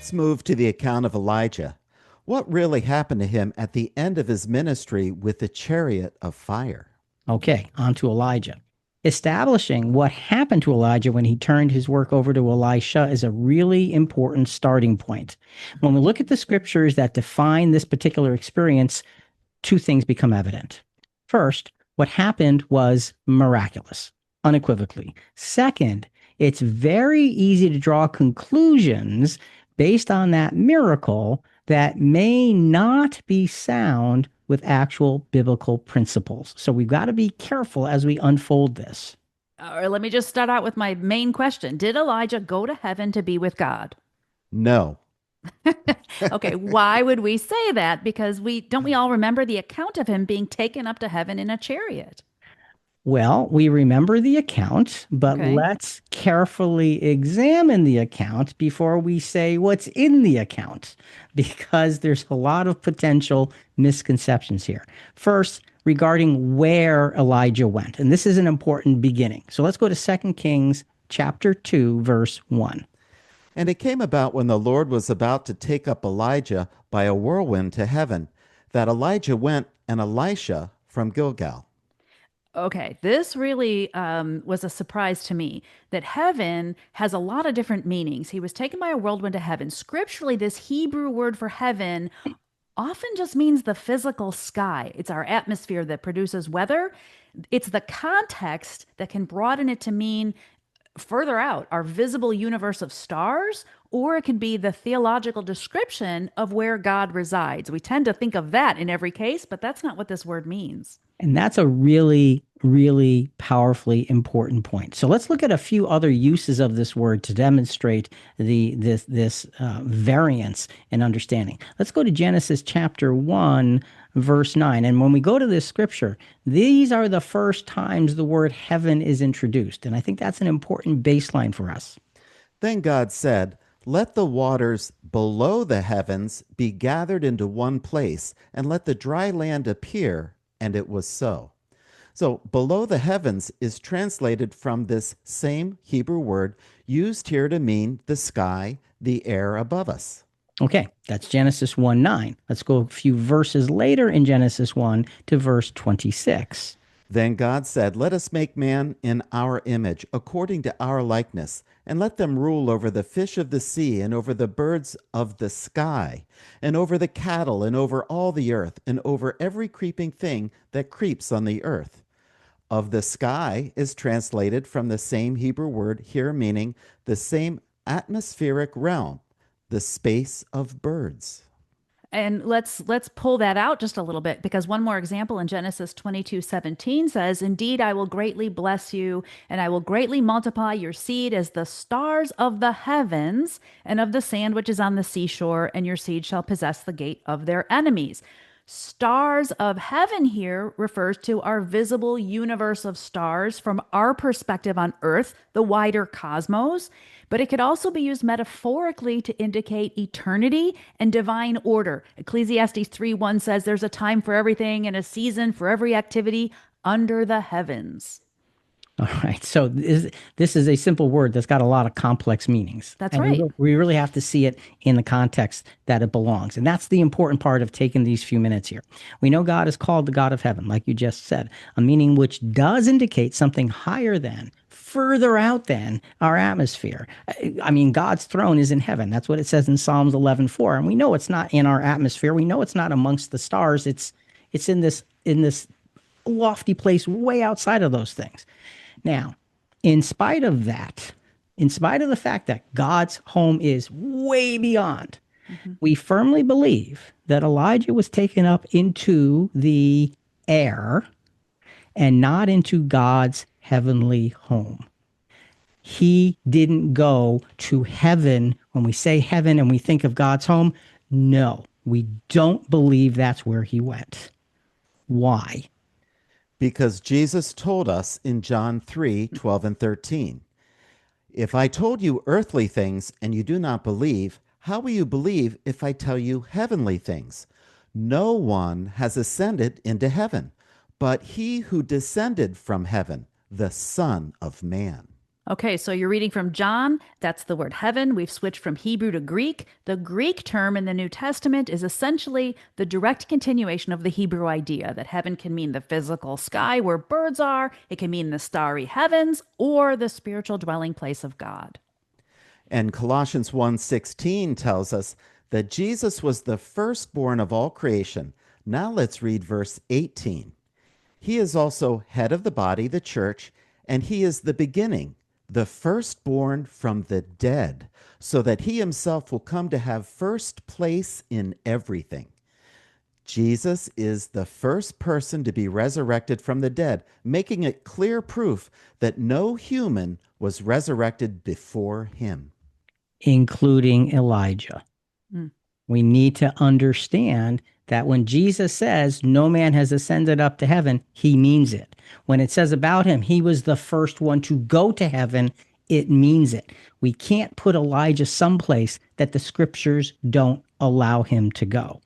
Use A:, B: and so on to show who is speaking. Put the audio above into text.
A: Let's move to the account of Elijah. What really happened to him at the end of his ministry with the chariot of fire?
B: Okay, on to Elijah. Establishing what happened to Elijah when he turned his work over to Elisha is a really important starting point. When we look at the scriptures that define this particular experience, two things become evident. First, what happened was miraculous, unequivocally. Second, it's very easy to draw conclusions based on that miracle that may not be sound with actual biblical principles. So we've got to be careful as we unfold this.
C: Or let me just start out with my main question. Did Elijah go to heaven to be with God?
A: No.
C: Okay, why would we say that? Because we all remember the account of him being taken up to heaven in a chariot.
B: Well, we remember the account, but
C: Okay.
B: let's carefully examine the account before we say what's in the account, because there's a lot of potential misconceptions here. First, regarding where Elijah went, and this is an important beginning. So let's go to 2 Kings chapter 2, verse 1.
A: And it came about when the Lord was about to take up Elijah by a whirlwind to heaven, that Elijah went and Elisha from Gilgal.
C: Okay, this really was a surprise to me that heaven has a lot of different meanings. He was taken by a whirlwind to heaven. Scripturally, this Hebrew word for heaven often just means the physical sky. It's our atmosphere that produces weather. It's the context that can broaden it to mean further out, our visible universe of stars, or it can be the theological description of where God resides. We tend to think of that in every case, but that's not what this word means.
B: And that's a really, really powerfully important point. So let's look at a few other uses of this word to demonstrate this variance in understanding. Let's go to Genesis chapter 1, verse 9. And when we go to this scripture, these are the first times the word heaven is introduced. And I think that's an important baseline for us.
A: Then God said, let the waters below the heavens be gathered into one place, and let the dry land appear. And it was so. So, below the heavens is translated from this same Hebrew word used here to mean the sky, the air above us.
B: Okay, that's Genesis 1 9. Let's go a few verses later in Genesis 1 to verse 26.
A: Then God said, let us make man in our image, according to our likeness, and let them rule over the fish of the sea, and over the birds of the sky, and over the cattle, and over all the earth, and over every creeping thing that creeps on the earth. Of the sky is translated from the same Hebrew word here, meaning the same atmospheric realm, the space of birds.
C: And let's pull that out just a little bit because one more example in Genesis 22:17 says, "Indeed, I will greatly bless you, and I will greatly multiply your seed as the stars of the heavens and of the sand which is on the seashore, and your seed shall possess the gate of their enemies." Stars of heaven here refers to our visible universe of stars from our perspective on Earth, the wider cosmos, but it could also be used metaphorically to indicate eternity and divine order. Ecclesiastes 3:1 says there's a time for everything and a season for every activity under the heavens.
B: All right. So this is a simple word that's got a lot of complex meanings.
C: That's
B: And
C: right.
B: we really have to see it in the context that it belongs. And that's the important part of taking these few minutes here. We know God is called the God of heaven, like you just said, a meaning which does indicate something higher than, further out than our atmosphere. I mean, God's throne is in heaven. That's what it says in Psalms 11:4. And we know it's not in our atmosphere. We know it's not amongst the stars. It's in this lofty place way outside of those things. Now, in spite of that, in spite of the fact that God's home is way beyond,
C: Mhm.
B: we firmly believe that Elijah was taken up into the air and not into God's heavenly home. He didn't go to heaven. When we say heaven and we think of God's home, no, we don't believe that's where he went. Why?
A: Because Jesus told us in John 3:12 and 13, if I told you earthly things and you do not believe, how will you believe if I tell you heavenly things? No one has ascended into heaven, but he who descended from heaven, the Son of Man.
C: Okay, so you're reading from John. That's the word heaven. We've switched from Hebrew to Greek. The Greek term in the New Testament is essentially the direct continuation of the Hebrew idea that heaven can mean the physical sky where birds are, it can mean the starry heavens, or the spiritual dwelling place of God.
A: And Colossians 1:16 tells us that Jesus was the firstborn of all creation. Now let's read verse 18. He is also head of the body, the church, and he is the beginning, the firstborn from the dead, so that he himself will come to have first place in everything. Jesus is the first person to be resurrected from the dead, making it clear proof that no human was resurrected before him.
B: Including Elijah.
C: Mm.
B: We need to understand that when Jesus says no man has ascended up to heaven, he means it. When it says about him, he was the first one to go to heaven, it means it. We can't put Elijah someplace that the scriptures don't allow him to go.